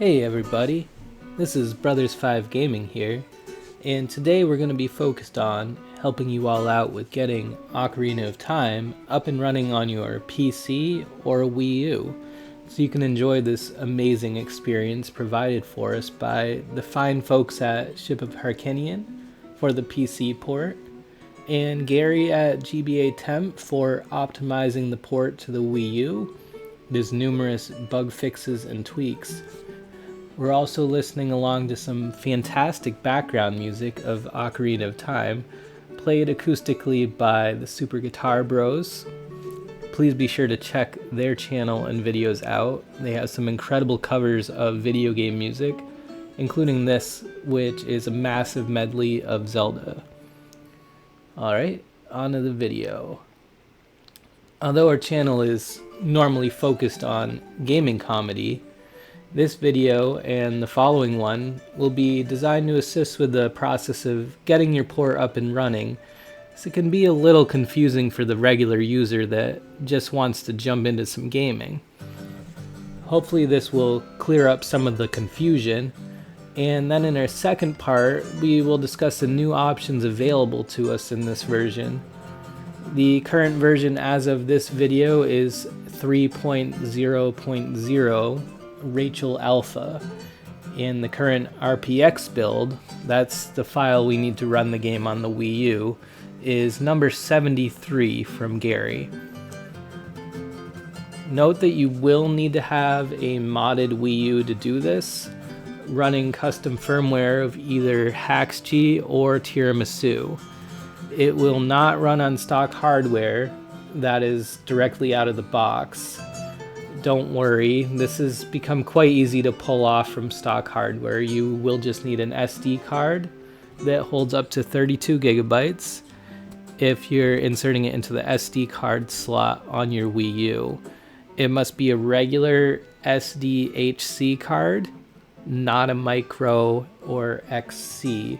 Hey everybody, this is Brothers5 Gaming here, and today we're going to be focused on helping you all out with getting Ocarina of Time up and running on your PC or Wii U, so you can enjoy this amazing experience provided for us by the fine folks at Ship of Harkinian for the PC port, and Gary at GBAtemp for optimizing the port to the Wii U. There's numerous bug fixes and tweaks. We're also listening along to some fantastic background music of Ocarina of Time, played acoustically by the Super Guitar Bros. Please be sure to check their channel and videos out. They have some incredible covers of video game music, including this, which is a massive medley of Zelda. Alright, on to the video. Although our channel is normally focused on gaming comedy, this video and the following one will be designed to assist with the process of getting your port up and running, so it can be a little confusing for the regular user that just wants to jump into some gaming. Hopefully this will clear up some of the confusion, and then in our second part we will discuss the new options available to us in this version. The current version as of this video is 3.0.0 Rachael Alfa. In the current RPX build, that's the file we need to run the game on the Wii U, is number 73 from Gary. Note that you will need to have a modded Wii U to do this, running custom firmware of either Haxg or Tiramisu. It will not run on stock hardware that is directly out of the box. Don't worry, this has become quite easy to pull off from stock hardware. You will just need an SD card that holds up to 32 gigabytes if you're inserting it into the SD card slot on your Wii U. It must be a regular SDHC card, not a micro or XC.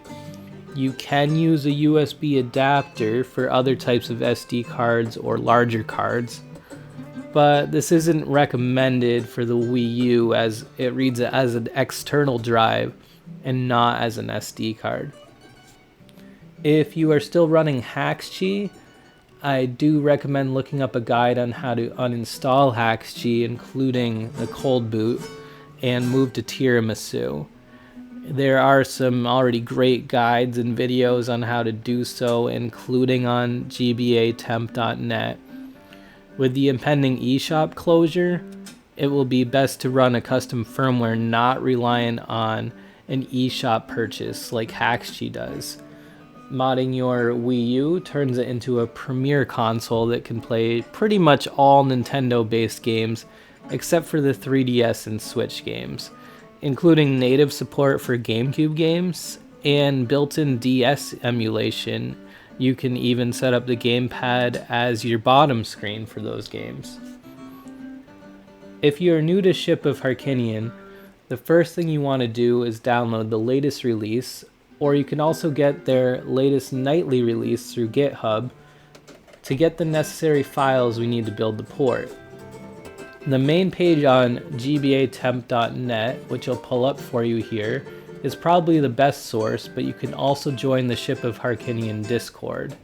You can use a USB adapter for other types of SD cards or larger cards, but this isn't recommended for the Wii U as it reads it as an external drive and not as an SD card. If you are still running Haxg, I do recommend looking up a guide on how to uninstall Haxg, including the cold boot, and move to Tiramisu. There are some already great guides and videos on how to do so, including on GBAtemp.net. With the impending eShop closure, it will be best to run a custom firmware not reliant on an eShop purchase like Haxg does. Modding your Wii U turns it into a premier console that can play pretty much all Nintendo-based games except for the 3DS and Switch games, including native support for GameCube games and built-in DS emulation. You can even set up the gamepad as your bottom screen for those games. If you are new to Ship of Harkinian, the first thing you want to do is download the latest release, or you can also get their latest nightly release through GitHub to get the necessary files we need to build the port. The main page on GBAtemp.net, which I'll pull up for you here, is probably the best source, but you can also join the Ship of Harkinian Discord.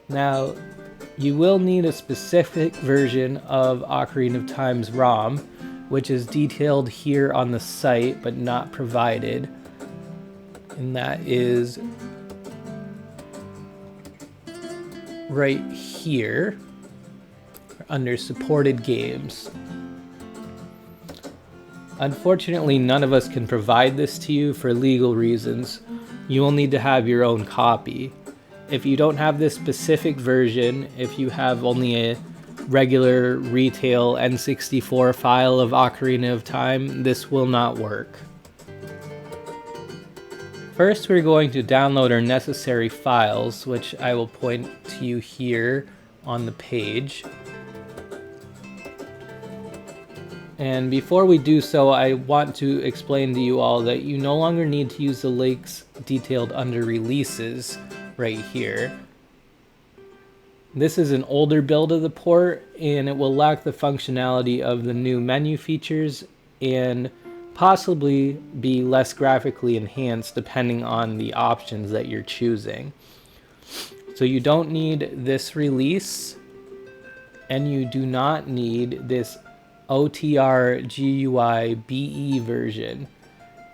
Now, you will need a specific version of Ocarina of Time's ROM, which is detailed here on the site but not provided, and that is right here under supported games. Unfortunately, none of us can provide this to you for legal reasons. You will need to have your own copy. If you don't have this specific version, if you have only a regular retail N64 file of Ocarina of Time, this will not work. First, we're going to download our necessary files, which I will point to you here on the page. And before we do so, I want to explain to you all that you no longer need to use the links detailed under releases right here. This is an older build of the port, and it will lack the functionality of the new menu features and possibly be less graphically enhanced depending on the options that you're choosing. So you don't need this release, and you do not need this OTR GUI BE version.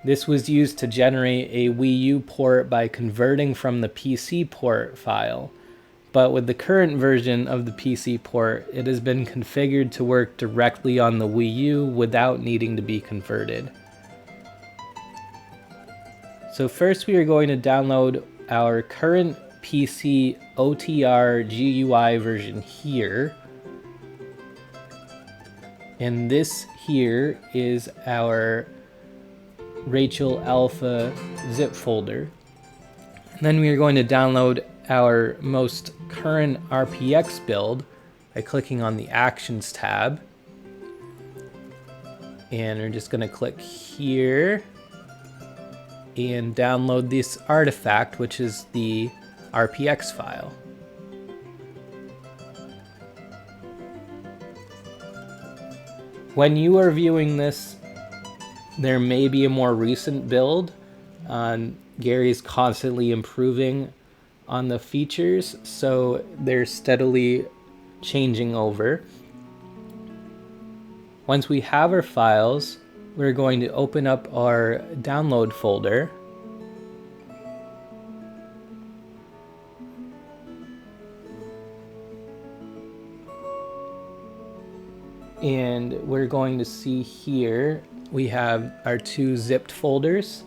This was used to generate a Wii U port by converting from the PC port file. But with the current version of the PC port, it has been configured to work directly on the Wii U without needing to be converted. So first we are going to download our current PC OTR GUI version here. And this here is our Rachael Alfa zip folder. And then we are going to download our most current RPX build by clicking on the Actions tab. And we're just going to click here and download this artifact, which is the RPX file. When you are viewing this, there may be a more recent build. Gary's constantly improving on the features, so they're steadily changing over. Once we have our files, we're going to open up our download folder. And we're going to see here we have our two zipped folders,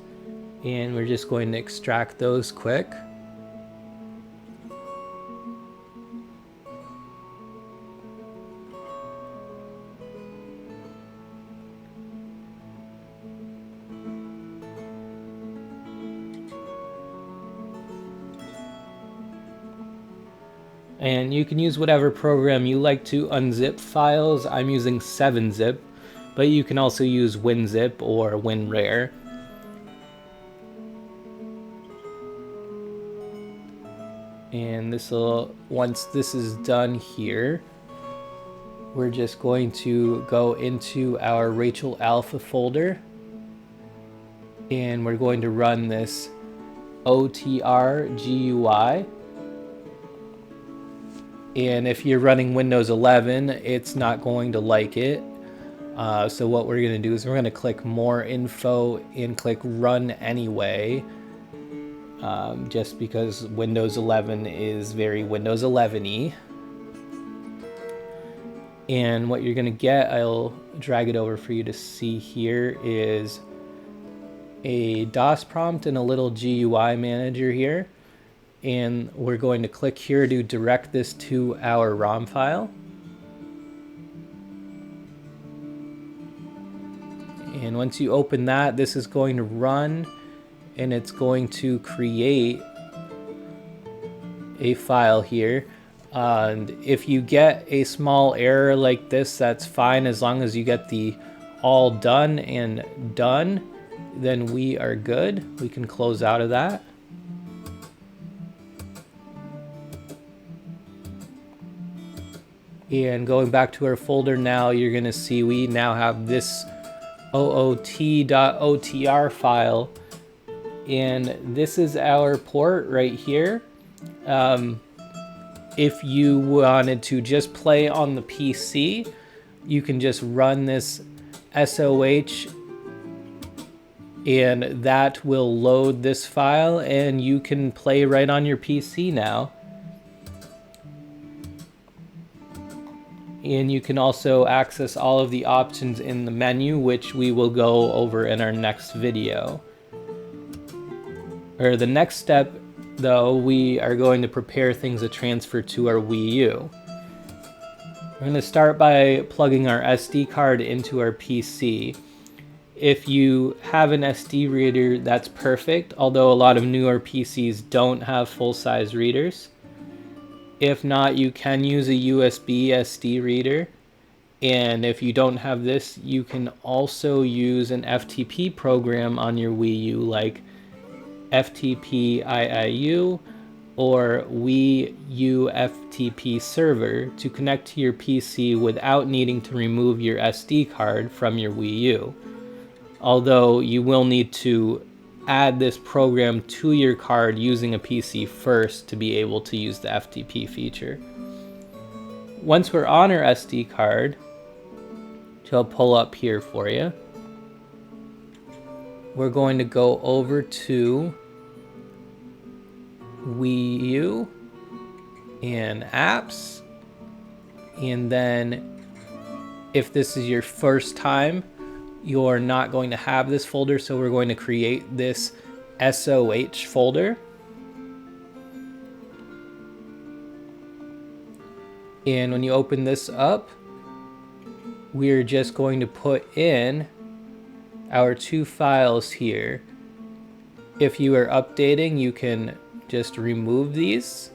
and we're just going to extract those quick. And you can use whatever program you like to unzip files. I'm using 7-zip, but you can also use WinZip or WinRare. And this will, once this is done here, we're just going to go into our Rachael Alfa folder, and we're going to run this OTR GUI. And if you're running Windows 11, it's not going to like it. So what we're going to do is we're going to click More Info and click Run Anyway. Just because Windows 11 is very Windows 11-y. And what you're going to get, I'll drag it over for you to see here, is a DOS prompt and a little GUI manager here. And we're going to click here to direct this to our ROM file. And once you open that, this is going to run, and it's going to create a file here. And if you get a small error like this, that's fine. As long as you get the all done and done, then we are good. We can close out of that. And going back to our folder now, you're going to see we now have this oot.otr file, and this is our port right here. If you wanted to just play on the PC, you can just run this SOH, and that will load this file, and you can play right on your PC now. And you can also access all of the options in the menu, which we will go over in our next video. Or the next step, though, we are going to prepare things to transfer to our Wii U. We're going to start by plugging our SD card into our PC. If you have an SD reader, that's perfect, although a lot of newer PCs don't have full-size readers. If not, you can use a USB SD reader. And if you don't have this, you can also use an FTP program on your Wii U, like FTP IIU or Wii U FTP server to connect to your PC without needing to remove your SD card from your Wii U. Although you will need to add this program to your card using a PC first to be able to use the FTP feature. Once we're on our SD card, which I'll pull up here for you, we're going to go over to Wii U and apps, and then if this is your first time, you're not going to have this folder, so we're going to create this SOH folder. And when you open this up, we're just going to put in our two files here. If you are updating, you can just remove these.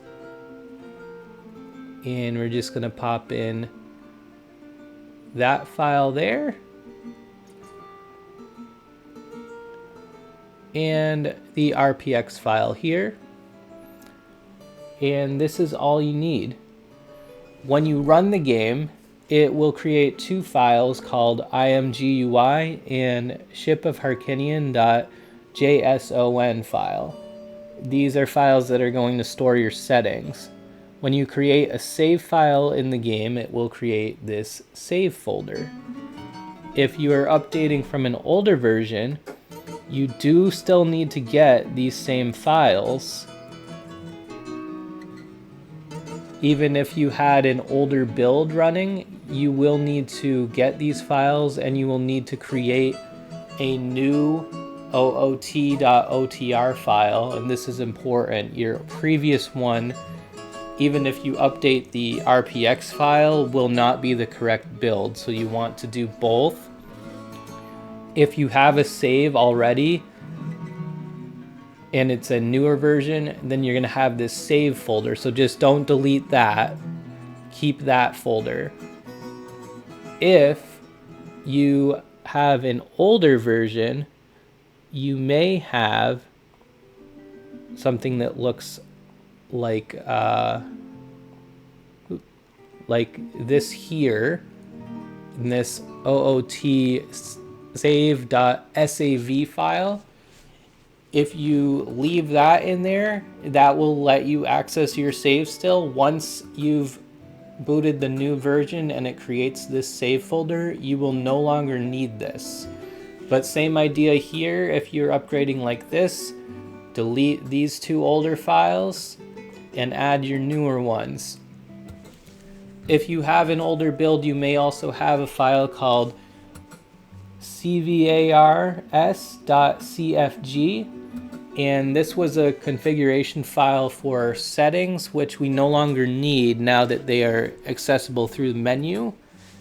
And we're just going to pop in that file there. And the RPX file here. And this is all you need. When you run the game, it will create two files called imgui and shipofharkinian.json file. These are files that are going to store your settings. When you create a save file in the game, it will create this save folder. If you are updating from an older version, you do still need to get these same files. Even if you had an older build running, you will need to get these files, and you will need to create a new oot.otr file, and this is important. Your previous one, even if you update the RPX file, will not be the correct build, so you want to do both. If you have a save already and it's a newer version, then you're going to have this save folder, so just don't delete that. Keep that folder. If you have an older version, you may have something that looks like this here, in this OOT save.sav file. If you leave that in there, that will let you access your save still. Once you've booted the new version and it creates this save folder, you will no longer need this. But same idea here. If you're upgrading like this, delete these two older files and add your newer ones. If you have an older build, you may also have a file called cvars.cfg, and this was a configuration file for settings, which we no longer need now that they are accessible through the menu.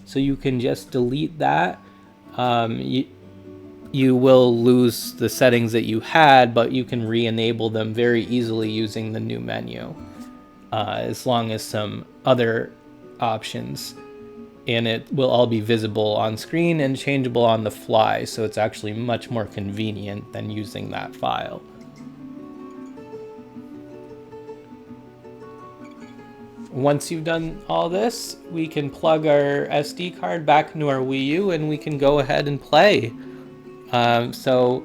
So you can just delete that. You will lose the settings that you had, but you can re-enable them very easily using the new menu, as long as some other options. And it will all be visible on screen and changeable on the fly, so it's actually much more convenient than using that file. Once you've done all this, we can plug our SD card back into our Wii U and we can go ahead and play. So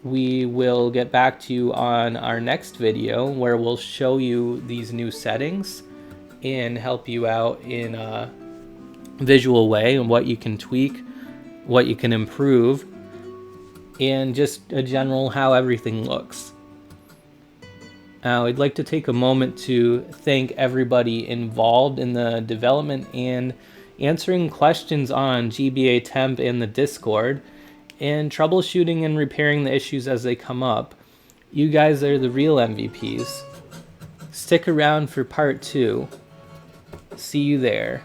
we will get back to you on our next video where we'll show you these new settings and help you out in a visual way and what you can tweak, what you can improve, and just a general how everything looks. Now, I'd like to take a moment to thank everybody involved in the development and answering questions on GBAtemp and the Discord, and troubleshooting and repairing the issues as they come up. You guys are the real MVPs. Stick around for part 2. See you there.